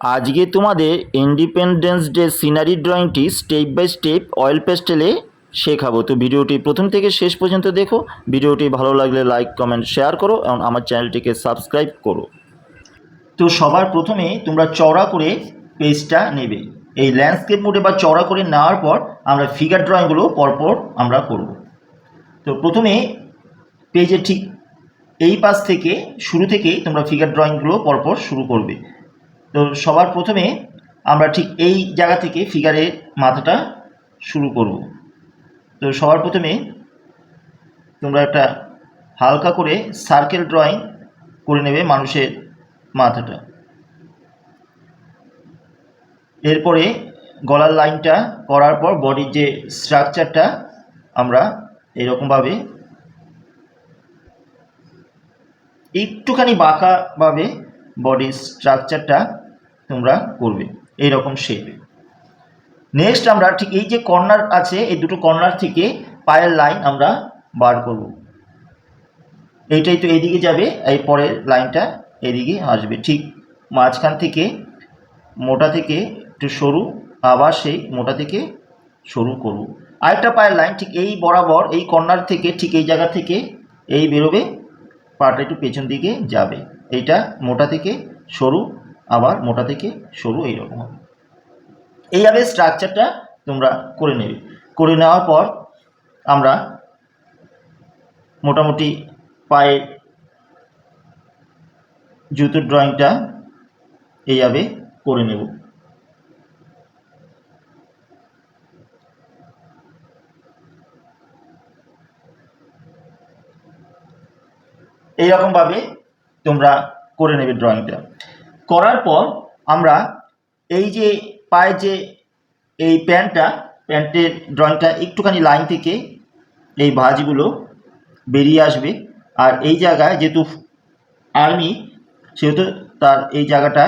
আজকে তোমাদের independence day scenery ড্রয়িংটি স্টেপ বাই স্টেপ অয়েল পেস্টেলে শেখাবো। তো ভিডিওটি প্রথম থেকে শেষ পর্যন্ত দেখো। ভিডিওটি ভালো লাগলে লাইক কমেন্ট শেয়ার করো এবং আমার চ্যানেলটিকে সাবস্ক্রাইব করো। তো সবার প্রথমে তোমরা চওড়া করে পেজটা নেবে। এই ল্যান্ডস্কেপ মোডে বা চওড়া করে নেওয়ার পর আমরা ফিগার ড্রয়িংগুলো পরপর আমরা করব। তো প্রথমে পেজে ঠিক এই পাশ থেকে শুরু থেকেই তোমরা ফিগার ড্রয়িংগুলো পরপর শুরু করবে। তো সবার প্রথমে আমরা ঠিক এই জায়গা থেকে ফিগারের মাথাটা শুরু করব। তো সবার প্রথমে তোমরা একটা হালকা করে সার্কেল ড্রয়িং করে নেবে মানুষের মাথাটা। এরপরে গলার লাইনটা করার পর বডির যে স্ট্রাকচারটা আমরা এরকমভাবে একটুখানি বাঁকাভাবে বডির স্ট্রাকচারটা তোমরা করবে এইরকম শেপে। নেক্সট আমরা ঠিক এই যে কর্নার আছে এই দুটো কর্নার থেকে পায়ের লাইন আমরা বার করব। এইটাই তো এইদিকে যাবে, এই পরের লাইনটা এদিকে আসবে। ঠিক মাঝখান থেকে মোটা থেকে একটু সরু, আবার সেই মোটা থেকে সরু করব। আরেকটা পায়ের লাইন ঠিক এই বরাবর এই কর্নার থেকে ঠিক এই জায়গা থেকে এই বেরোবে, পাটা একটু পেছন দিকে যাবে। এইটা মোটা থেকে সরু, আবার মোটা থেকে সরু, এইরকম হবে। এইভাবে স্ট্রাকচারটা তোমরা করে নেবে। করে নেওয়ার পর আমরা মোটামুটি পায়ের জুতোর ড্রয়িংটা এইভাবে করে নেব। এইরকমভাবে তোমরা করে নেবে ড্রয়িংটা। করার পর আমরা এই যে পায়ে যে এই প্যান্টের ড্রয়িংটা একটুখানি লাইন থেকে এই ভাঁজগুলো বেরিয়ে আসবে। আর এই জায়গায় যেহেতু আর্মি সেহেতু তার এই জায়গাটা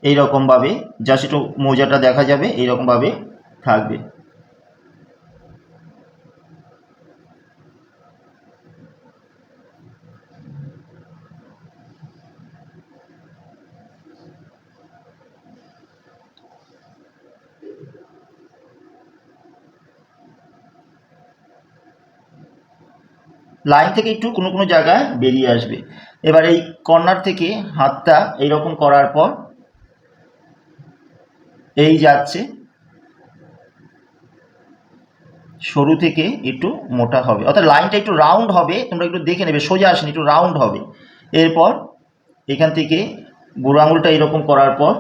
এইরকমভাবে জাস্ট একটু মোজাটা দেখা যাবে, এইরকমভাবে থাকবে। লাইন থেকে একটু কোনো কোনো জায়গায় বেরিয়ে আসবে। এবার এই কর্নার থেকে হাতটা এইরকম করার পর এই যাচ্ছে, সরু থেকে একটু মোটা হবে, অর্থাৎ লাইনটা একটু রাউন্ড হবে। তোমরা একটু দেখে নেবে, সোজা আসেনি, একটু রাউন্ড হবে। এরপর এখান থেকে বুড়ো আঙুলটা এরকম করার পর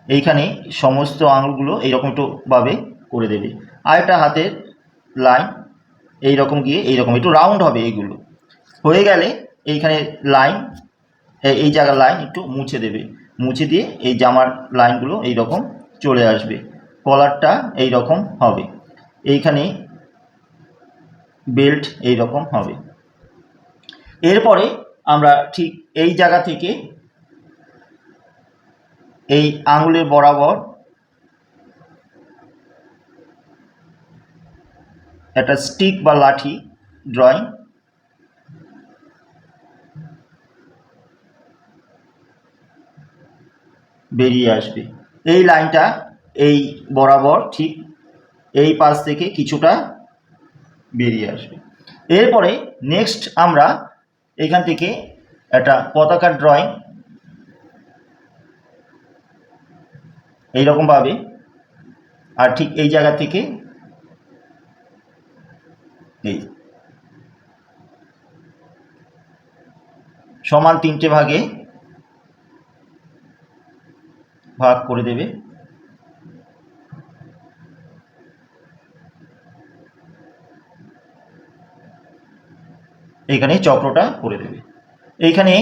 এইখানে সমস্ত আঙুলগুলো এইরকম একটুভাবে করে দেবে। আর একটা হাতের লাইন এইরকম গিয়ে এইরকম একটু রাউন্ড হবে। এইগুলো হয়ে গেলে এইখানে লাইন, এই জায়গার লাইন একটু মুছে দেবে। মুছে দিয়ে এই জামার লাইনগুলো এইরকম চলে আসবে। কলারটা এইরকম হবে, এইখানে বেল্ট এইরকম হবে। এরপরে আমরা ঠিক এই জায়গা থেকে এই আঙুলের বরাবর একটা স্টিক বা লাঠি ড্রয়িং বেরিয়ে আসবে। এই লাইনটা এই বরাবর ঠিক এই পাশ থেকে কিছুটা বেরিয়ে আসবে। এরপরে নেক্সট আমরা এখান থেকে একটা পতাকার ড্রয়িং এইরকমভাবে, আর ঠিক এই জায়গা থেকে এই সমান 3টে ভাগে ভাগ করে দেবে। এইখানে চক্রটা করে দেবে, এইখানে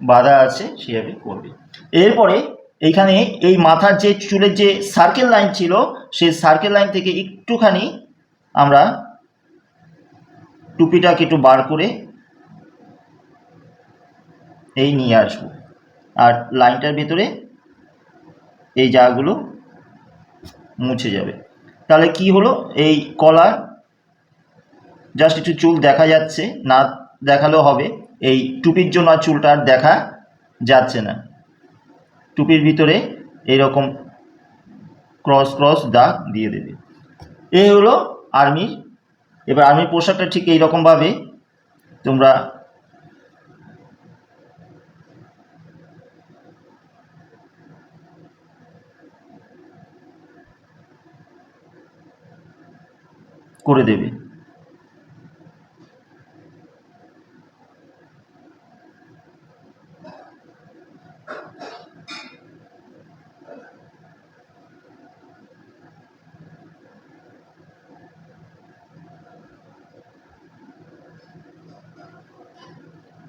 বাধা আছে সেভাবে করবে। এরপরে এইখানে এই মাথার যে চুলের যে সার্কেল লাইন ছিল সেই সার্কেল লাইন থেকে একটুখানি আমরা টুপিটাকে একটু বার করে এই নিয়ে আসবো। আর লাইনটার ভেতরে এই জায়গাগুলো মুছে যাবে। তাহলে কি হলো, এই কলার জাস্ট একটু চুল দেখা যাচ্ছে, না দেখালেও হবে। এই টুপির জন্য আর চুলটা আর দেখা যাচ্ছে না। টুপির ভিতরে এইরকম ক্রস ক্রস দাগ দিয়ে দেবে। এই হলো আর্মির। এবার আর্মির পোশাকটা ঠিক এইরকমভাবে তোমরা করে দেবে।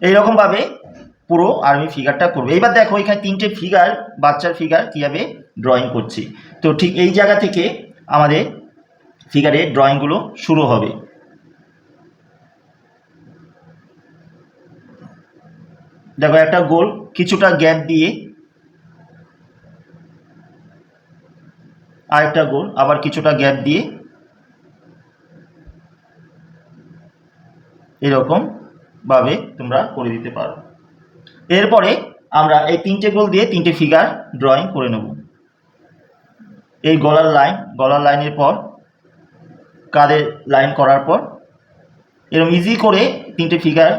এইরকমভাবে পুরো আর্মি ফিগারটা করবে। এবার দেখো এখানে তিনটে ফিগার, বাচ্চার ফিগার কীভাবে ড্রয়িং করছি। তো ঠিক এই জায়গা থেকে আমাদের ফিগারের ড্রয়িংগুলো শুরু হবে। দেখো একটা গোল কিছুটা গ্যাপ দিয়ে, আরেকটা গোল আবার কিছুটা গ্যাপ দিয়ে, এরকম ভাবে তোমরা করে দিতে পারো। এরপরে আমরা এই তিনটে গোল দিয়ে তিনটে ফিগার ড্রয়িং করে নেব। এই গলার লাইনের পর কাঁধের লাইন করার পর এরকম ইজি করে তিনটে ফিগার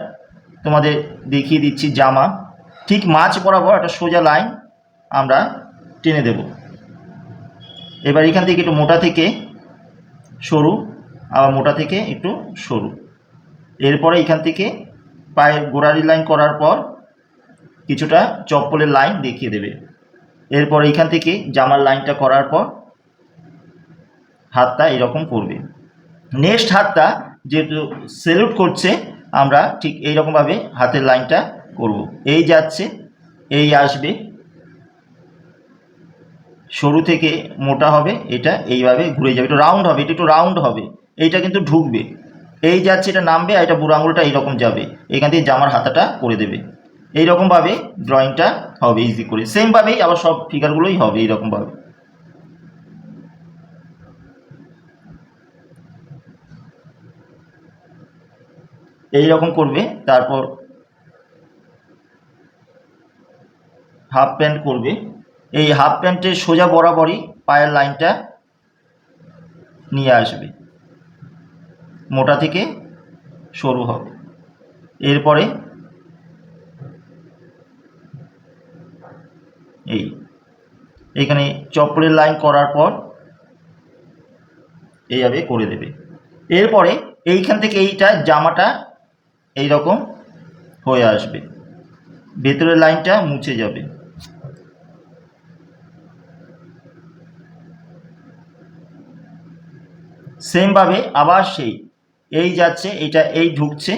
তোমাদের দেখিয়ে দিচ্ছি। জামা ঠিক মাঝ বরাবর একটা সোজা লাইন আমরা টেনে দেব। এবার এখান থেকে একটু মোটা থেকে সরু, আবার মোটা থেকে একটু সরু। এরপরে এখান থেকে পায়ের গোড়ালি লাইন করার পর কিছুটা চপ্পলের লাইন দেখিয়ে দেবে। এরপর এখান থেকে জামার লাইনটা করার পর হাতটা এরকম করবে। নেক্সট হাতটা যেহেতু সেলুট করছে, আমরা ঠিক এইরকমভাবে হাতের লাইনটা করব। এই যাচ্ছে, এই আসবে, সরু থেকে মোটা হবে, এটা এইভাবে ঘুরে যাবে, একটু রাউন্ড হবে, এটা একটু রাউন্ড হবে, এইটা কিন্তু ঢুকবে। এই যাচ্ছে, এটা নামবে, আর এটা বুড়ো আঙুলটা এইরকম যাবে, এখান থেকে জামার হাতাটা করে দেবে। এইরকমভাবে ড্রয়িংটা হবে ইজি করে। সেমভাবেই আবার সব ফিগারগুলোই হবে এইরকমভাবে। এইরকম করবে। তারপর হাফ প্যান্ট করবে। এই হাফ প্যান্টের সোজা বরাবরই পায়ের লাইনটা নিয়ে আসবে, মোটা থেকে সরু হবে। এরপরে এইখানে চপ্পলের লাইন করার পর এইভাবে করে দেবে। এরপরে এইখান থেকে এইটা জামাটা এইরকম হয়ে আসবে, ভেতরের লাইনটা মুছে যাবে। সেমভাবে আবার সেই এই যাচ্ছে, এইটা এই ঢুকছে,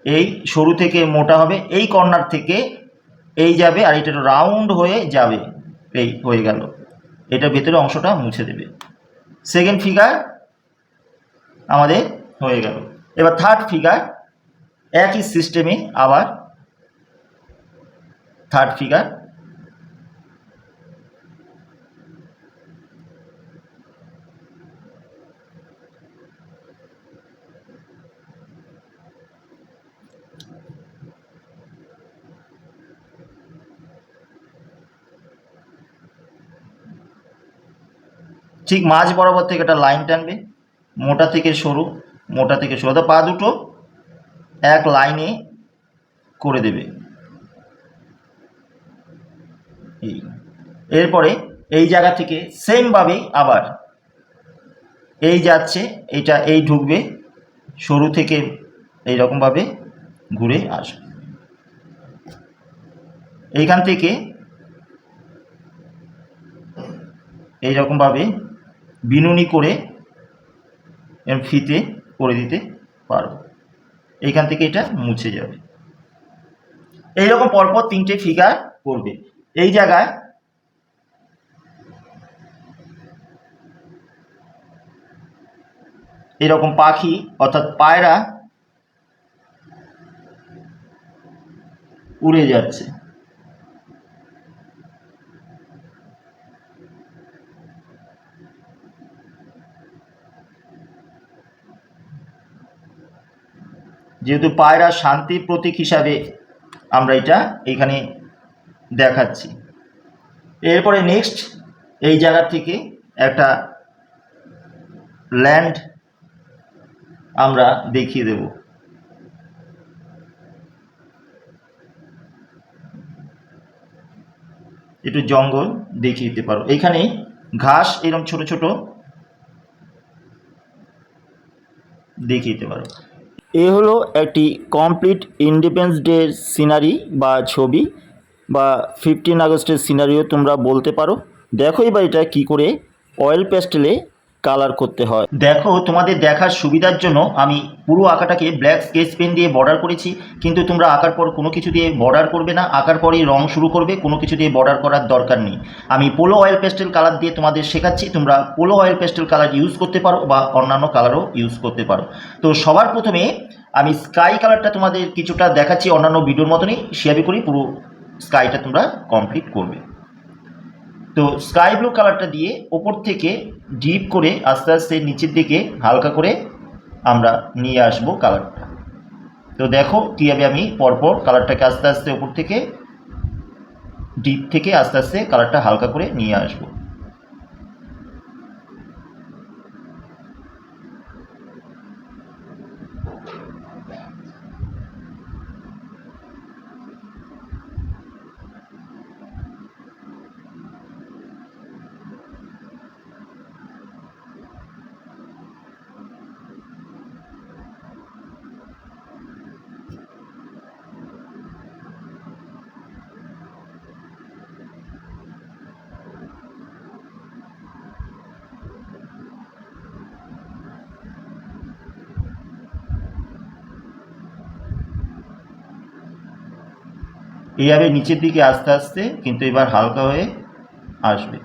এই সরু থেকে মোটা হবে, এই কর্নার থেকে এই যাবে, আর এটা রাউন্ড হয়ে যাবে, এই হয়ে গেল। এটা ভেতরে অংশটা মুছে দেবে। সেকেন্ড ফিগার আমাদের হয়ে গেল। এবার থার্ড ফিগার একই সিস্টেমে আবার থার্ড ফিগার। ঠিক মাঝ বরাবর থেকে একটা লাইন টানবে, মোটা থেকে সরু, মোটা থেকে সরু, পা দুটো এক লাইনে করে দেবে। এই এরপরে এই জায়গা থেকে সেমভাবেই আবার এই যাচ্ছে, এটা এই ঢুকবে, সরু থেকে এইরকমভাবে ঘুরে আসবে। এইখান থেকে এইরকমভাবে বিনুনি করে ফিতে করে দিতে পারো। এইখান থেকে এটা মুছে যাবে। এইরকম পরপর তিনটে ফিগার করবে। এই জায়গায় এরকম পাখি অর্থাৎ পায়রা উড়ে যাচ্ছে, যেহেতু পায়রা শান্তির প্রতীক হিসাবে আমরা এটা এখানে দেখাচ্ছি। এরপরে নেক্সট এই জায়গা থেকে একটা ল্যান্ড আমরা দেখিয়ে দেব। একটু জঙ্গল দেখিয়ে দিতে পারো, এখানে ঘাস এরকম ছোট ছোট দেখিয়ে দিতে পারো। এ হলো একটি কমপ্লিট ইন্ডিপেন্ডেন্স ডে সিনারি বা ছবি, বা 15 আগস্টের সিনারিও তোমরা বলতে পারো। দেখো এবার এটা কী করে অয়েল পেস্টেলে কালার করতে হয়। দেখো তোমাদের দেখার সুবিধার জন্য আমি পুরো আঁকাটাকে ব্ল্যাক স্কেচ পেন দিয়ে বর্ডার করেছি, কিন্তু তোমরা আঁকার পর কোনো কিছু দিয়ে বর্ডার করবে না, আঁকার পরই রং শুরু করবে, কোনো কিছু দিয়ে বর্ডার করার দরকার নেই। আমি পোলো অয়েল পেস্টেল কালার দিয়ে তোমাদের শেখাচ্ছি, তোমরা polo oil pastel colour use করতে পারো বা অন্যান্য কালারও ইউজ করতে পারো। তো সবার প্রথমে আমি স্কাই কালারটা তোমাদের কিছুটা দেখাচ্ছি, অন্যান্য ভিডিওর মতনই সেভাবে করি পুরো স্কাইটা তোমরা কমপ্লিট করবে। তো স্কাই ব্লু কালারটা দিয়ে ওপর থেকে ডিপ করে আস্তে আস্তে নিচের দিকে হালকা করে আমরা নিয়ে আসবো কালারটা। তো দেখো কীভাবে আমি পরপর কালারটাকে আস্তে আস্তে ওপর থেকে ডিপ থেকে আস্তে আস্তে কালারটা হালকা করে নিয়ে আসবো। এইভাবে নিচের দিকে আস্তে আস্তে কিন্তু এবার হালকা হয়ে আসবে।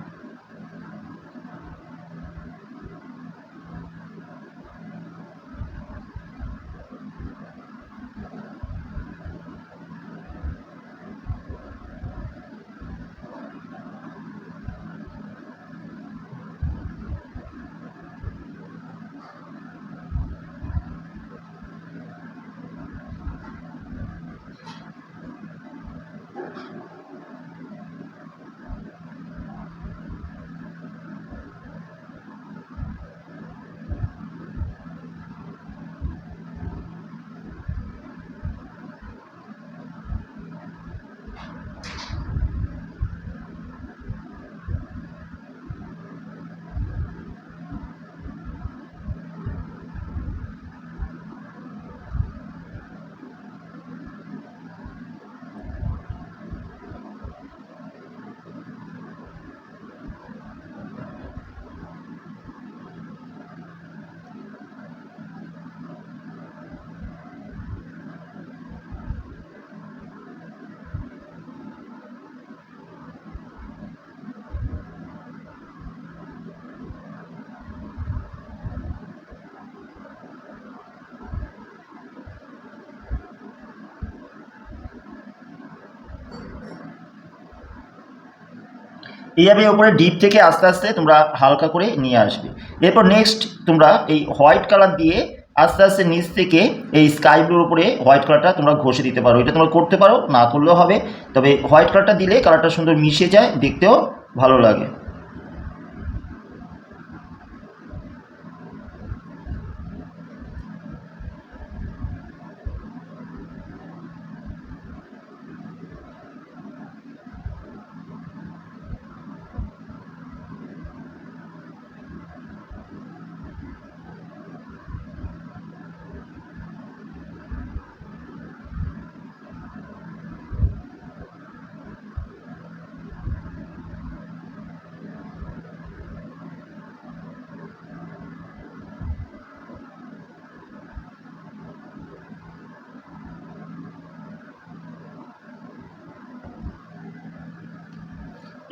এইভাবে উপরে ডিপ থেকে আস্তে আস্তে তোমরা হালকা করে নিয়ে আসবে। এরপর নেক্সট তোমরা এই হোয়াইট কালার দিয়ে আস্তে আস্তে নিচ থেকে এই স্কাই ব্লুর উপরে হোয়াইট কালারটা তোমরা ঘষে দিতে পারো। এটা তোমরা করতে পারো, না করলেও হবে, তবে হোয়াইট কালারটা দিলে কালারটা সুন্দর মিশে যায়, দেখতেও ভালো লাগে।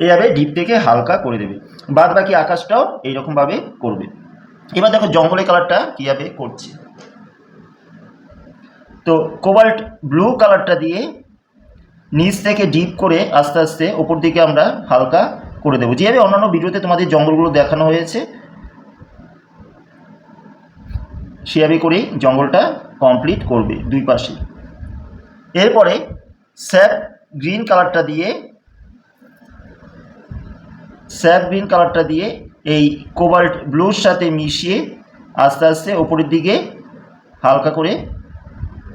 এইভাবে ডিপ থেকে হালকা করে দেবে, বাদ বাকি আকাশটাও এইরকমভাবে করবে। এবার দেখো জঙ্গলের কালারটা কীভাবে করছি। তো কোবাল্ট ব্লু কালারটা দিয়ে নিচ থেকে ডিপ করে আস্তে আস্তে ওপর দিকে আমরা হালকা করে দেবো, যেভাবে অন্যান্য ভিডিওতে তোমাদের জঙ্গলগুলো দেখানো হয়েছে সেভাবে করেই জঙ্গলটা কমপ্লিট করবে দুই পাশে। এরপরে স্যাপ গ্রিন কালারটা দিয়ে এই কোবাল্ট ব্লুর সাথে মিশিয়ে আস্তে আস্তে ওপরের দিকে হালকা করে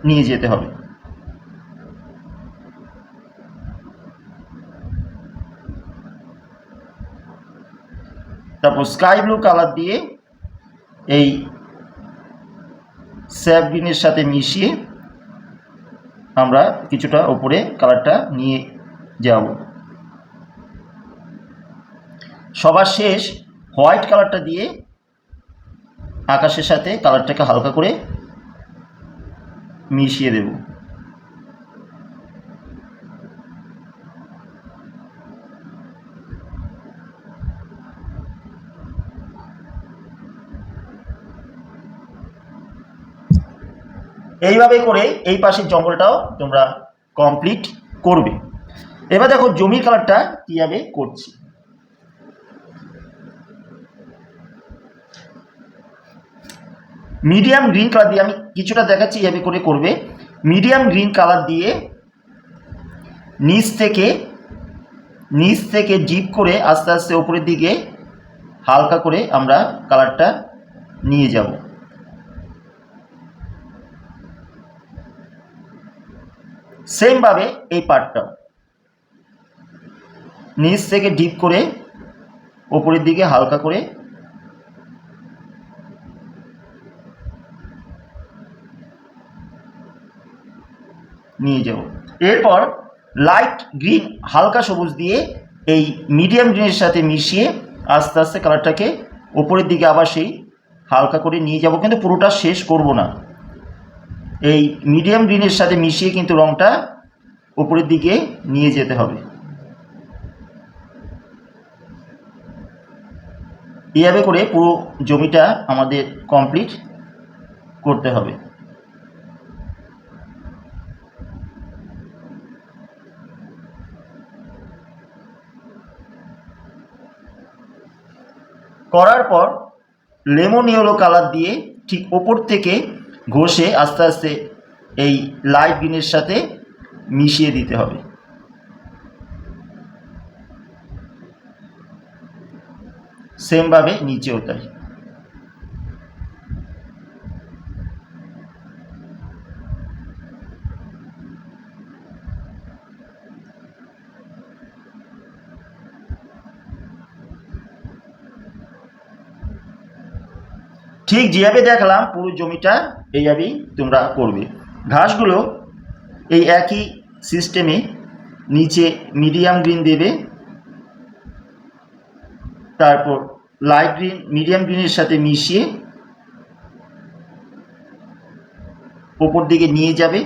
নিয়ে যেতে হবে। তারপর স্কাই ব্লু কালার দিয়ে এই স্যাপ গ্রিনের সাথে মিশিয়ে আমরা কিছুটা ওপরে কালারটা নিয়ে যাব। সবার শেষ হোয়াইট কালারটা দিয়ে আকাশের সাথে কালারটাকে হালকা করে মিশিয়ে দেব। এইভাবে করে এই পাশের জঙ্গলটাও তোমরা কমপ্লিট করবে। এবার দেখো জমির কালারটা কীভাবে করছি। মিডিয়াম গ্রিন কালার দিয়ে আমি কিছুটা দেখাচ্ছি এইভাবে করে করবে। মিডিয়াম গ্রিন কালার দিয়ে নিচ থেকে ডিপ করে আস্তে আস্তে উপরের দিকে হালকা করে আমরা কালারটা নিয়ে যাব। সেমভাবে এই পার্টটাও নিচ থেকে ডিপ করে উপরের দিকে হালকা করে নিয়ে যাব। এরপর লাইট গ্রিন হালকা সবুজ দিয়ে এই মিডিয়াম গ্রিনের সাথে মিশিয়ে আস্তে আস্তে কালারটাকে উপরের দিকে আবার সেই হালকা করে নিয়ে যাব, কিন্তু পুরোটা শেষ করব না। এই মিডিয়াম গ্রিনের সাথে মিশিয়ে কিন্তু রঙটা উপরের দিকে নিয়ে যেতে হবে। এইভাবে করে পুরো জমিটা আমাদের কমপ্লিট করতে হবে। করার পর লেমন ইয়েলো কালার দিয়ে ঠিক ওপর থেকে ঘষে আস্তে আস্তে এই লাইট গ্রিনের সাথে মিশিয়ে দিতে হবে। সেমভাবে নিচেও তাই। ঠিক যেভাবে দেখলাম পুরো জমিটা এইভাবেই তোমরা করবে। ঘাসগুলো এই একই সিস্টেমে নিচে মিডিয়াম গ্রিন দেবে, তারপর লাইট গ্রিন মিডিয়াম গ্রিনের সাথে মিশিয়ে উপর দিকে নিয়ে যাবে,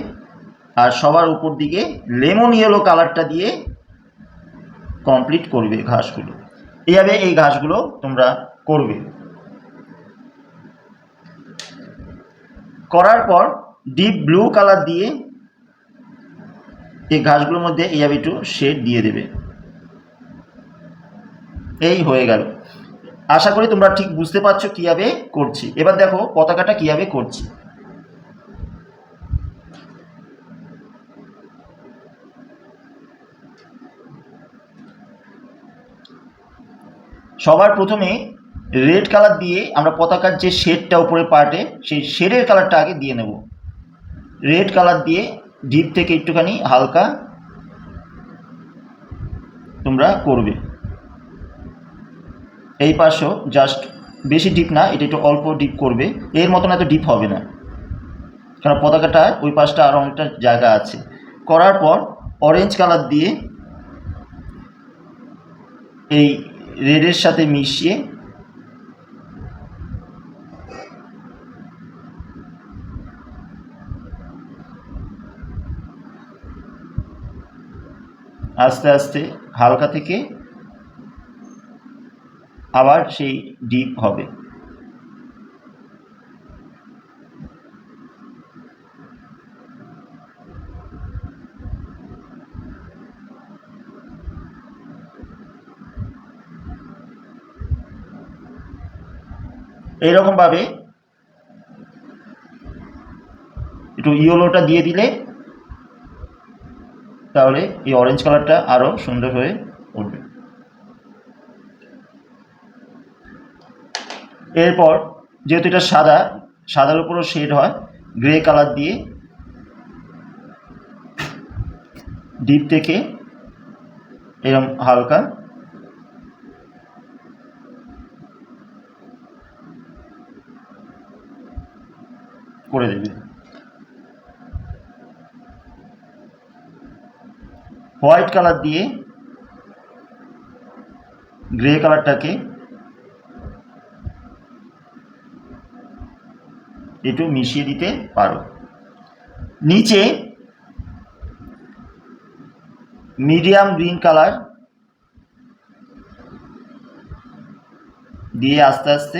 আর সবার উপর দিকে লেমন ইয়েলো কালারটা দিয়ে কমপ্লিট করবে ঘাসগুলো। এইভাবে এই ঘাসগুলো তোমরা করবে। করার পর ডিপ ব্লু কালার দিয়ে এই ঘাসগুলোর মধ্যে এইভাবে একটু শেড দিয়ে দেবে। এই হয়ে গেল। আশা করি তোমরা ঠিক বুঝতে পারছো কীভাবে করছি। এবার দেখো পতাকাটা কীভাবে করছি। সবার প্রথমে রেড কালার দিয়ে আমরা পতাকার যে শেডটা উপরে পার্টে সেই শেডের কালারটা আগে দিয়ে নেব। রেড কালার দিয়ে ডিপ থেকে একটুখানি হালকা তোমরা করবে। এই পাশেও জাস্ট বেশি ডিপ না, এটা একটু অল্প ডিপ করবে, এর মতন এত ডিপ হবে না, কারণ পতাকাটা ওই পাশটা আরও অনেকটা জায়গা আছে। করার পর অরেঞ্জ কালার দিয়ে এই রেডের সাথে মিশিয়ে আস্তে আস্তে হালকা থেকে আবার সেই ডিপ হবে। এইরকমভাবে একটু ইয়েলোটা দিয়ে দিলে তাহলে এই অরেঞ্জ কালারটা আরও সুন্দর হয়ে উঠবে। এরপর যেহেতু এটা সাদা, সাদার উপরও শেড হয়, গ্রে কালার দিয়ে ডিপ থেকে এরকম হালকা করে দেবে। হোয়াইট কালার দিয়ে গ্রে কালারটাকে একটু মিশিয়ে দিতে পারো। নিচে মিডিয়াম গ্রিন কালার দিয়ে আস্তে আস্তে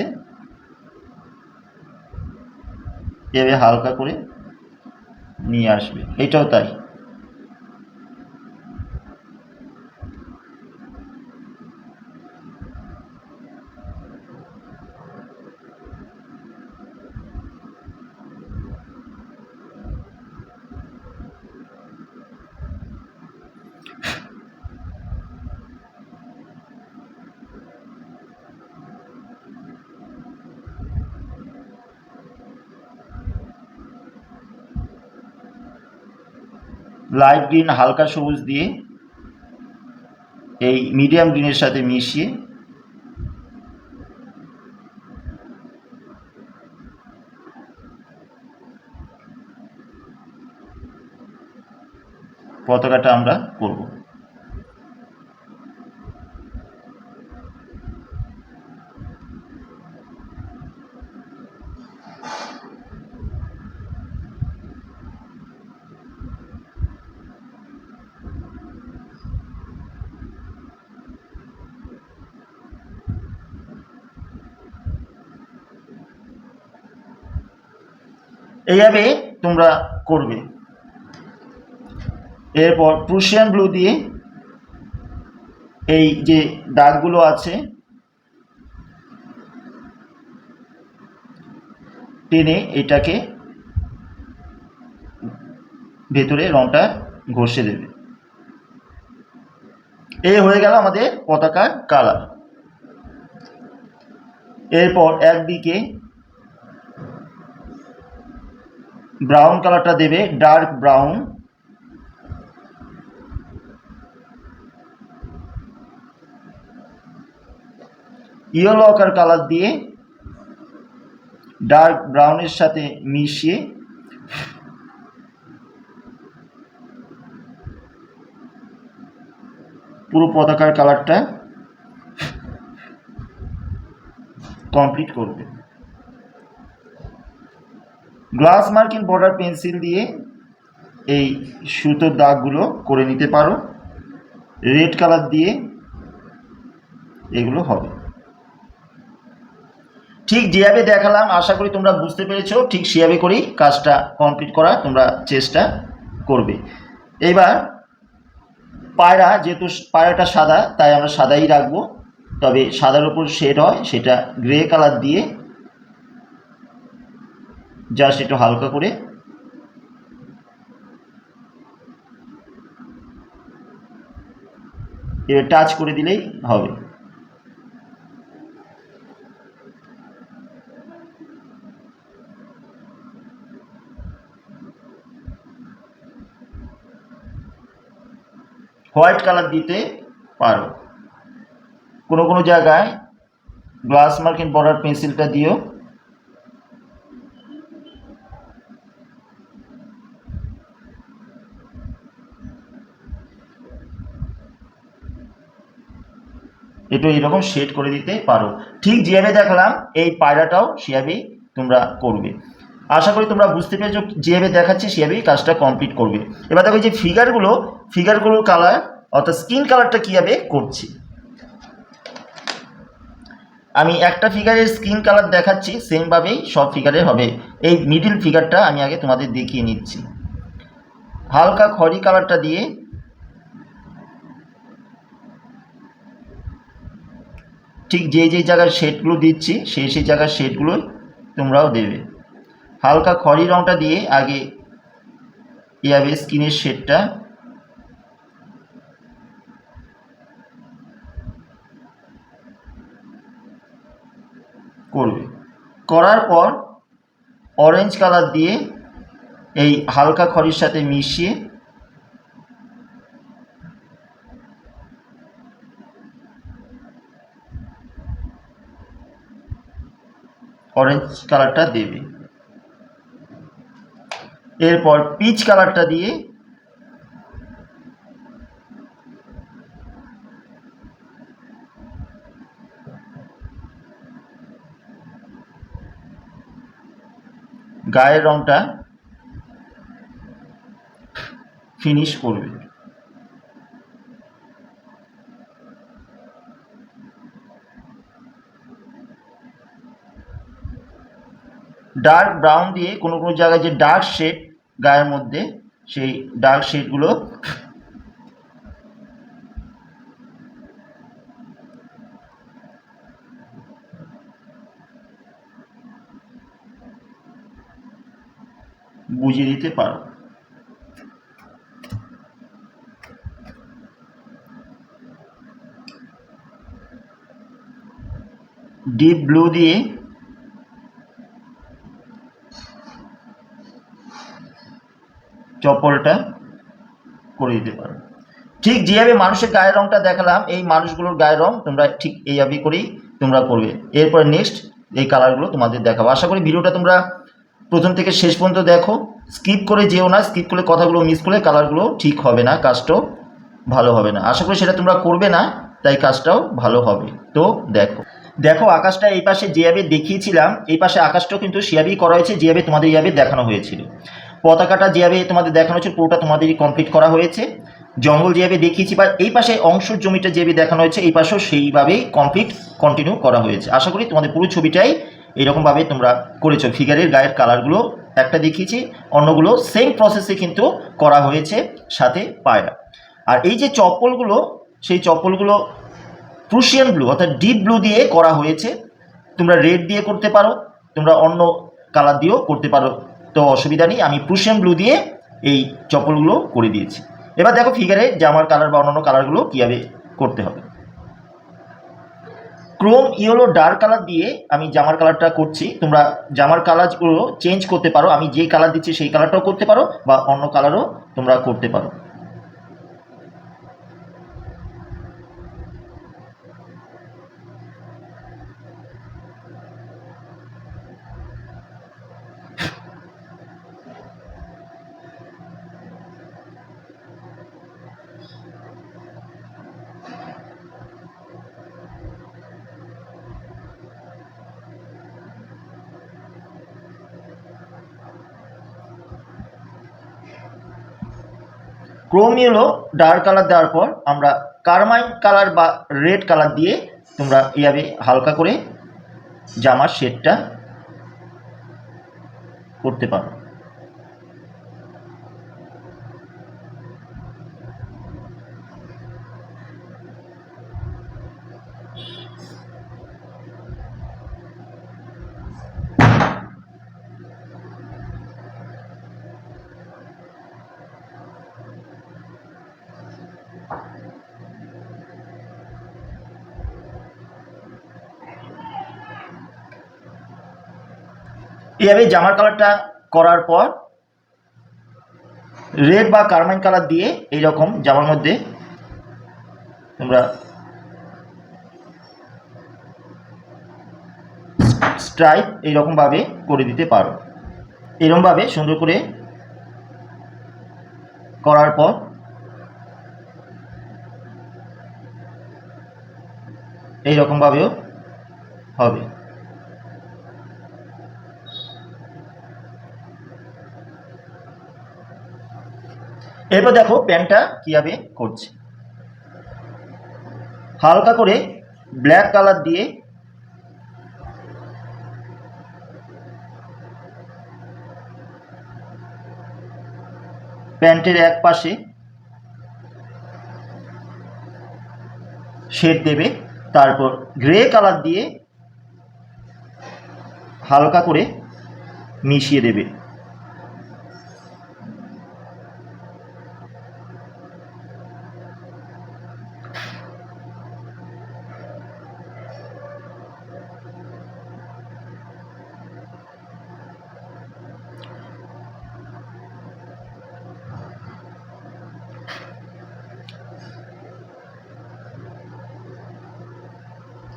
এভাবে হালকা করে নিয়ে আসবে। এটাও তাই। লাইট গ্রিন হালকা সবুজ দিয়ে এই মিডিয়াম গ্রিনের সাথে মিশিয়ে পতাকাটা আমরা করব। এইভাবে তোমরা করবে। এরপর প্রুশিয়ান ব্লু দিয়ে এই যে দাগগুলো আছে টেনে এটাকে ভেতরে রংটা ঘষে দেবে। এই হয়ে গেল আমাদের পতাকার কালার। এরপর একদিকে ব্রাউন কালারটা দেবে, ডার্ক ব্রাউন, ইয়েলো আকার কালার দিয়ে ডার্ক ব্রাউনের সাথে মিশিয়ে পুরো পতাকার কালারটা কমপ্লিট করবে। গ্লাস মার্কিং বর্ডার পেন্সিল দিয়ে এই সুতোর দাগগুলো করে নিতে পারো। রেড কালার দিয়ে এগুলো হবে। ঠিক যেভাবে দেখালাম আশা করি তোমরা বুঝতে পেরেছো। ঠিক সেভাবে করেই কাজটা কমপ্লিট করার তোমরা চেষ্টা করবে। এবার পায়রা, যেহেতু পায়রাটা সাদা তাই আমরা সাদাই রাখবো, তবে সাদার উপর শেড হয় সেটা গ্রে কালার দিয়ে জাস্ট একটু হালকা করে এবার টাচ করে দিলেই হবে। হোয়াইট কালার দিতে পারো। কোনো কোনো জায়গায় গ্লাস মার্কিং বর্ডার পেন্সিলটা দিও। একটু এইরকম শেড করে দিতে পারো। ঠিক যেভাবে দেখালাম এই পায়রাটাও সেভাবেই তোমরা করবে। আশা করি তোমরা বুঝতে পেরেছো। যেভাবে দেখাচ্ছি সেভাবেই কাজটা কমপ্লিট করবে। এবার দেখো যে ফিগারগুলোর কালার অর্থাৎ স্কিন কালারটা কীভাবে করছি। আমি একটা ফিগারের স্কিন কালার দেখাচ্ছি, সেমভাবেই সব ফিগারের হবে। এই মিডিল ফিগারটা আমি আগে তোমাদের দেখিয়ে নিচ্ছি। হালকা খয়েরি কালারটা দিয়ে ঠিক যে জায়গার শেডগুলো দিচ্ছি সেই জায়গার শেডগুলোই তোমরাও দেবে। হালকা খয়েরি রঙটা দিয়ে আগে এইভাবে স্কিনের শেডটা করবে। করার পর অরেঞ্জ কালার দিয়ে এই হালকা খয়েরির সাথে মিশিয়ে অরেঞ্জ কালারটা দেবে। এরপর পিচ কালারটা দিয়ে গায়ের রংটা ফিনিশ করবে। ডার্ক ব্রাউন দিয়ে কোনো কোনো জায়গায় যে ডার্ক শেড গায়ের মধ্যে, সেই ডার্ক শেডগুলো বুঝিয়ে দিতে পারো। ডিপ ব্লু দিয়ে চপ্পলটা করে দিতে পারো। ঠিক যেভাবে মানুষের গায়ের রংটা দেখালাম, এই মানুষগুলোর গায়ের রং তোমরা ঠিক এইভাবে করেই তোমরা করবে। এরপরে নেক্সট এই কালারগুলো তোমাদের দেখাবো। আশা করি ভিডিওটা তোমরা প্রথম থেকে শেষ পর্যন্ত দেখো, স্কিপ করে যেও না। স্কিপ করলে কথাগুলো মিস করলে কালারগুলো ঠিক হবে না, কাজটাও ভালো হবে না। আশা করি সেটা তোমরা করবে না, তাই কাজটাও ভালো হবে। তো দেখো দেখো আকাশটা এই পাশে যেভাবে দেখিয়েছিলাম, এই পাশে আকাশটাও কিন্তু সেভাবেই করা হয়েছে যেভাবে তোমাদের এইভাবে দেখানো হয়েছিল। পতাকাটা যেভাবে তোমাদের দেখানো হয়েছে পুরোটা তোমাদেরই কমপ্লিট করা হয়েছে। জঙ্গল যেভাবে দেখিয়েছি বা এই পাশে অংশের জমিটা যেভাবে দেখানো হয়েছে, এই পাশেও সেইভাবেই কমপ্লিট কন্টিনিউ করা হয়েছে। আশা করি তোমাদের পুরো ছবিটাই এইরকমভাবে তোমরা করেছো। ফিগারের গায়ের কালারগুলো একটা দেখিয়েছি, অন্যগুলো সেম প্রসেসে কিন্তু করা হয়েছে, সাথে পায়রা। আর এই যে চপ্পলগুলো, সেই চপ্পলগুলো প্রুশিয়ান ব্লু অর্থাৎ ডিপ ব্লু দিয়ে করা হয়েছে। তোমরা রেড দিয়ে করতে পারো, তোমরা অন্য কালার দিয়েও করতে পারো, তো অসুবিধা নেই। আমি প্রুশিয়ান ব্লু দিয়ে এই চপ্পলগুলো করে দিয়েছি। এবার দেখো ফিগারে জামার কালার বা অন্যান্য কালারগুলো কীভাবে করতে হবে। ক্রোম ইয়েলো ডার্ক কালার দিয়ে আমি জামার কালারটা করছি। তোমরা জামার কালারগুলো চেঞ্জ করতে পারো, আমি যেই কালার দিচ্ছি সেই কালারটাও করতে পারো বা অন্য কালারও তোমরা করতে পারো। ক্রোম ইয়েলো ডার্ক কালার দেওয়ার পর আমরা কারমাইন কালার বা রেড কালার দিয়ে তোমরা এইভাবে হালকা করে জামার শেডটা করতে পারো। এইভাবে জামার কালারটা করার পর রেড বা কারমাইন কালার দিয়ে এইরকম জামার মধ্যে তোমরা স্ট্রাইপ এইরকমভাবে করে দিতে পারো। এরকমভাবে সুন্দর করে করার পর এইরকমভাবেও হবে। এরপর দেখো প্যান্টটা কীভাবে করছে। হালকা করে ব্ল্যাক কালার দিয়ে প্যান্টের এক পাশে শেড দেবে, তারপর গ্রে কালার দিয়ে হালকা করে মিশিয়ে দেবে।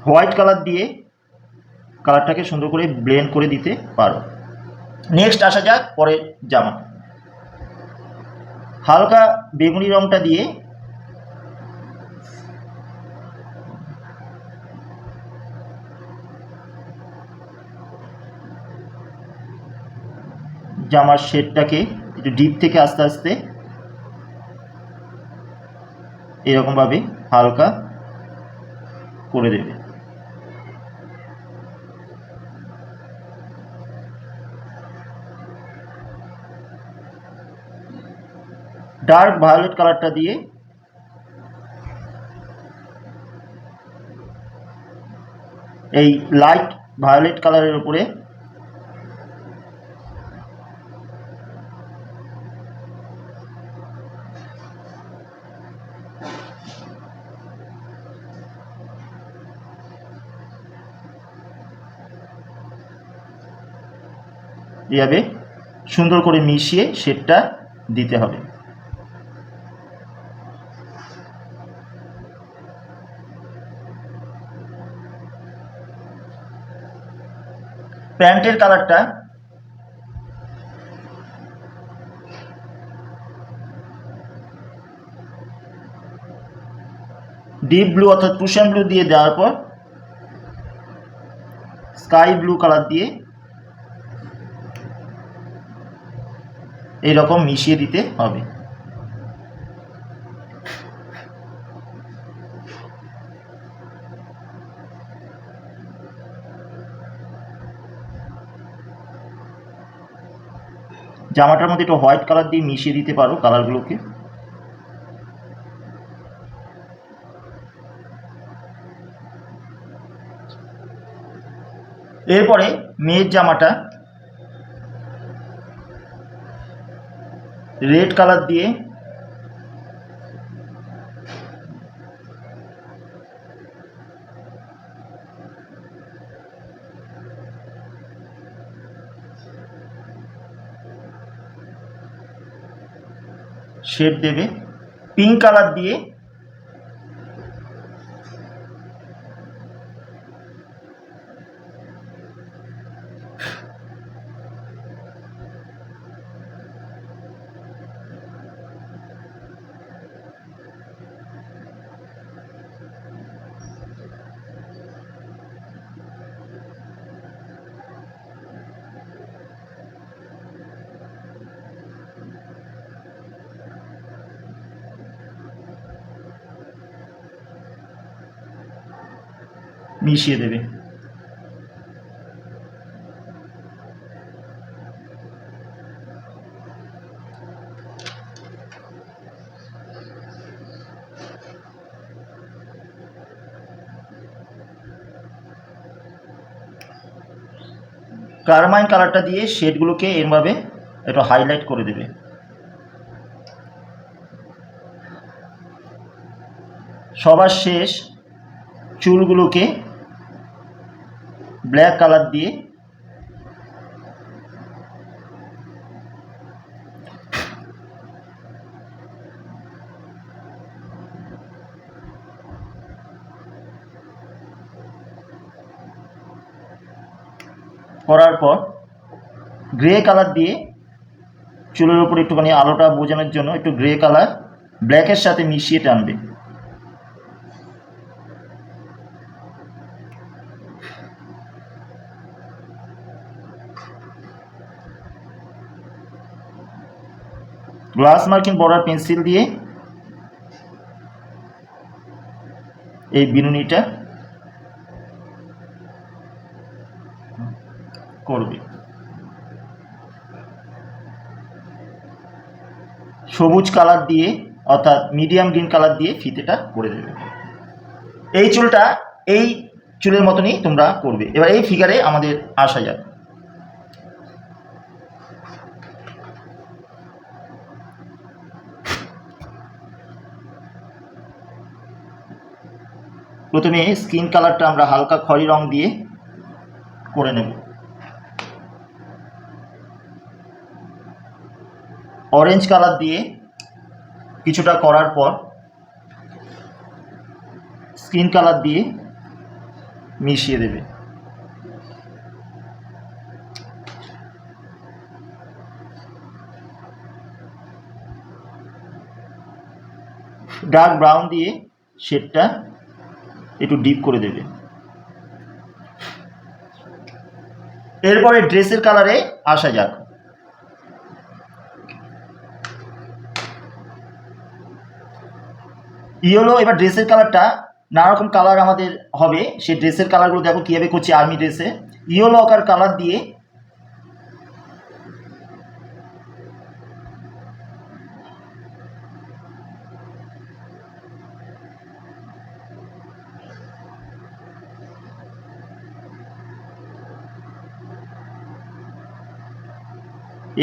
হোয়াইট কালার দিয়ে কালারটাকে সুন্দর করে ব্লেন্ড করে দিতে পারো। নেক্সট আসা যাক পরের জামা। হালকা বেগুনি রঙটা দিয়ে জামার শেডটাকে একটু ডিপ থেকে আস্তে আস্তে এরকমভাবে হালকা করে দেবে। ডার্ক ভায়োলেট কালারটা দিয়ে এই লাইট ভায়োলেট কালারের উপরে এভাবে সুন্দর করে মিশিয়ে শেডটা দিতে হবে। প্যান্টের কালারটা ডিপ ব্লু অর্থাৎ পুশন ব্লু দিয়ে দেওয়ার পর স্কাই ব্লু কালার দিয়ে এইরকম মিশিয়ে দিতে হবে। জামাটার মধ্যে একটু হোয়াইট কালার দিয়ে মিশিয়ে দিতে পারো কালারগুলোকে। এরপরে মেয়ের জামাটা রেড কালার দিয়ে শেড দেবে। পিঙ্ক কালার দিয়ে মিশিয়ে দেবে। কারমাইন কালারটা দিয়ে শেডগুলোকে এরভাবে একটু হাইলাইট করে দেবে। সবার শেষ চুলগুলোকে ব্ল্যাক কালার দিয়ে করার পর গ্রে কালার দিয়ে চুলের উপর একটুখানি আলোটা বোঝানোর জন্য একটু গ্রে কালার ব্ল্যাকের সাথে মিশিয়ে টানবে। গ্লাস মার্কিং বর্ডার পেন্সিল দিয়ে এই বিনুনিটা করবে। সবুজ কালার দিয়ে অর্থাৎ মিডিয়াম গ্রিন কালার দিয়ে ফিতেটা করে দেবে। এই চুলটা এই চুলের মতনই তোমরা করবে। এবার এই ফিগারে আমাদের আসা যাক। প্রথমে স্কিন কালারটা আমরা হালকা খয়েরি রং দিয়ে করে নেব। অরেঞ্জ কালার দিয়ে কিছুটা করার পর স্কিন কালার দিয়ে মিশিয়ে দেবে। ডার্ক ব্রাউন দিয়ে শেডটা একটু ডিপ করে দেবে। এরপরে ড্রেসের কালারে আসা যাক। ইয়েলো, এবার ড্রেসের কালারটা নানা রকম কালার আমাদের হবে, সেই ড্রেসের কালারগুলো দেখো কীভাবে করছি। আর্মি ড্রেসে ইয়েলো আকার কালার দিয়ে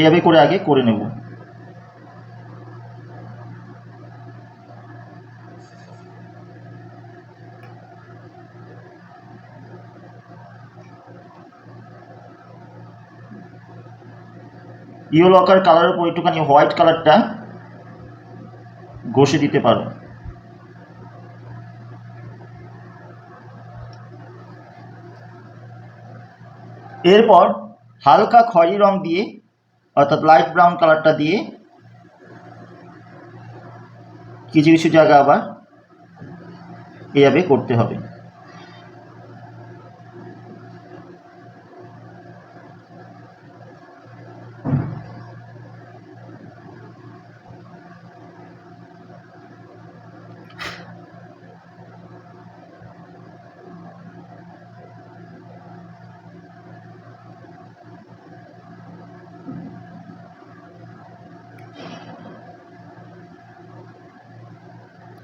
এভাবে করে আগে করে নেব। ইয়েলো আকার কালারের উপর একটুখানি হোয়াইট কালারটা ঘষে দিতে পারো। এরপর হালকা খয়েরি রং দিয়ে অর্থাৎ লাইট ব্রাউন কালারটা দিয়ে কিছু কিছু জায়গা আবার এভাবে করতে হবে।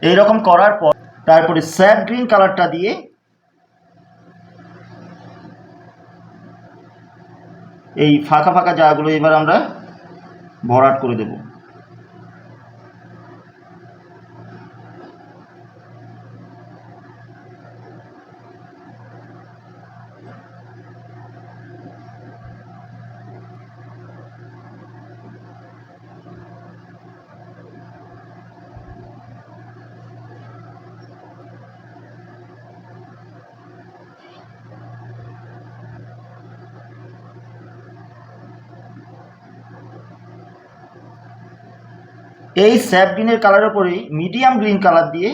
এইরকম করার পর তারপরে স্যাপ গ্রিন কালারটা দিয়ে এই ফাঁকা ফাঁকা জায়গাগুলো এবার আমরা ভরাট করে দেব। এই স্যাপ গ্রিনের কালারের উপরেই মিডিয়াম গ্রিন কালার দিয়ে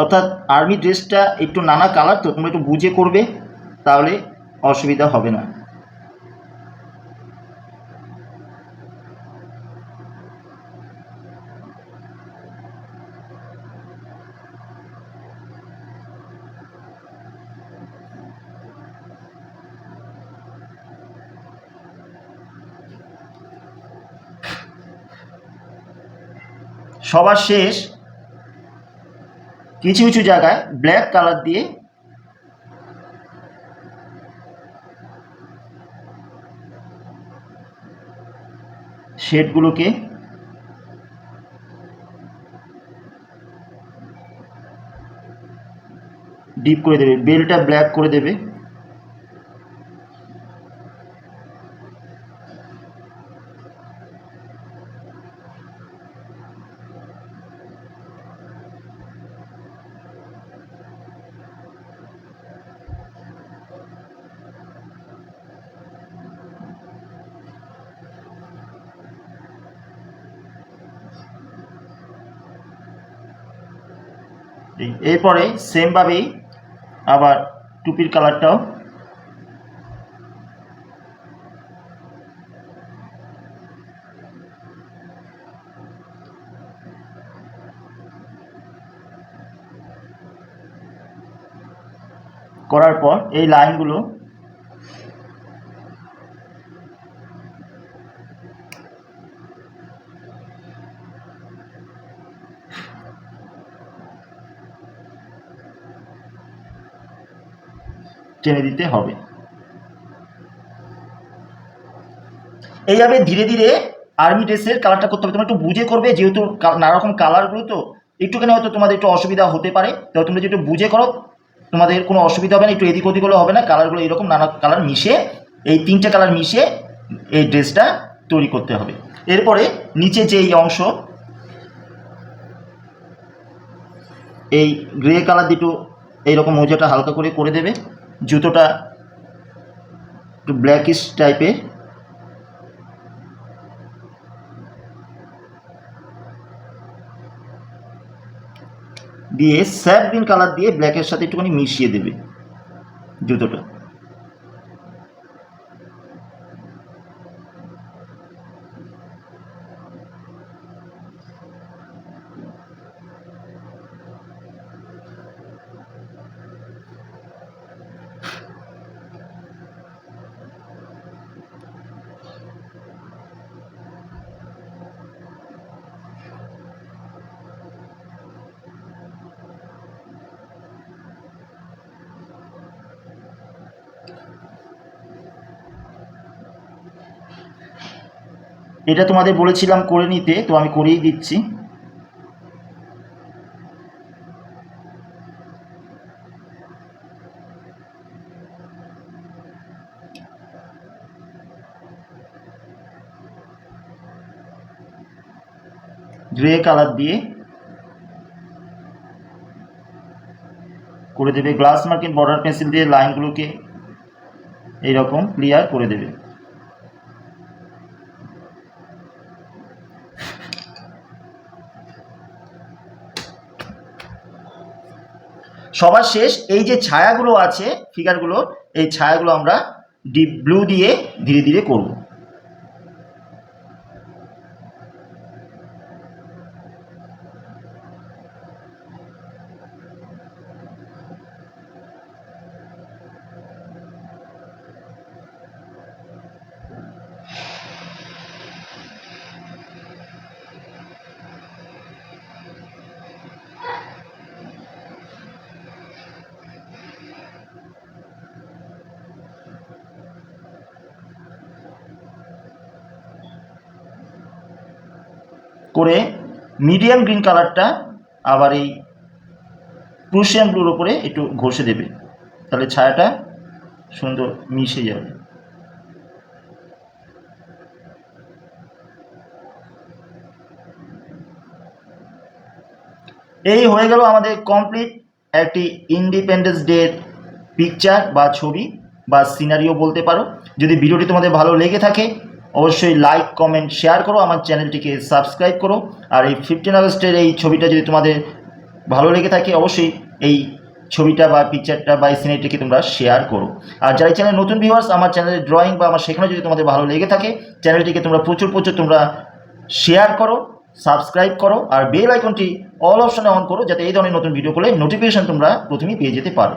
অর্থাৎ আর্মি ড্রেসটা একটু নানা কালার, তো তোমরা একটু বুঝে করবে, তাহলে অসুবিধা হবে না। সবার শেষ কিছু কিছু জায়গায় ব্ল্যাক কালার দিয়ে শেডগুলোকে ডিপ করে দেবে, বেলটা ব্ল্যাক করে দেবে। এরপরে সেমভাবেই আবার টুপির কালারটাও করার পর এই লাইনগুলো টেনে দিতে হবে। এইভাবে ধীরে ধীরে আর্মি ড্রেসের কালারটা করতে হবে। তোমরা একটু বুঝে করবে, যেহেতু নানা রকম কালারগুলো, তো একটুখানি হয়তো তোমাদের একটু অসুবিধা হতে পারে। তো তোমরা যদি একটু বুঝে করো তোমাদের কোনো অসুবিধা হবে না, একটু এদিক ওদিক হলেও হবে না। কালারগুলো এরকম নানা কালার মিশিয়ে, এই তিনটে কালার মিশিয়ে এই ড্রেসটা তৈরি করতে হবে। এরপরে নিচে যে এই অংশ এই গ্রে কালার দুটো এইরকম মোজাটা হালকা করে দেবে। জুতোটা একটু ব্ল্যাকিশ টাইপের, দিয়ে স্যাপ গ্রিন কালার দিয়ে ব্ল্যাকের সাথে একটুখানি মিশিয়ে দেবে জুতোটা। এটা তোমাদের বলেছিলাম করে নিতে, তো আমি করেই দিচ্ছি। গ্রে কালার দিয়ে করে দেবে, গ্লাস মার্কিং বর্ডার পেন্সিল দিয়ে লাইনগুলোকে এইরকম ক্লিয়ার করে দেবে। সবার শেষ এই যে ছায়াগুলো আছে ফিগারগুলো, এই ছায়াগুলো আমরা ডিপ ব্লু দিয়ে ধীরে ধীরে করব। করে মিডিয়াম গ্রিন কালারটা আবার এই প্রুশিয়ান ব্লুর ওপরে একটু ঘষে দেবে, তাহলে ছায়াটা সুন্দর মিশে যাবে। এই হয়ে গেল আমাদের কমপ্লিট একটি ইন্ডিপেন্ডেন্স ডের পিকচার বা ছবি বা সিনারিও বলতে পারো। যদি ভিডিওটি তোমাদের ভালো লেগে থাকে অবশ্যই লাইক কমেন্ট শেয়ার করো, আমার চ্যানেলটিকে সাবস্ক্রাইব করো। আর এই 15 আগস্টের এই ছবিটা যদি তোমাদের ভালো লেগে থাকে অবশ্যই এই ছবিটা বা পিকচারটা বা এই সিনারিটিকে তোমরা শেয়ার করো। আর যারা চ্যানেল নতুন ভিউয়ার্স, আমার চ্যানেলের ড্রয়িং বা আমার শেখানো যদি তোমাদের ভালো লেগে থাকে চ্যানেলটিকে তোমরা প্রচুর তোমরা শেয়ার করো, সাবস্ক্রাইব করো, আর বেল আইকনটি অল অপশনে অন করো, যাতে এই ধরনের নতুন ভিডিও করলে নোটিফিকেশন তোমরা প্রথমেই পেয়ে যেতে পারো।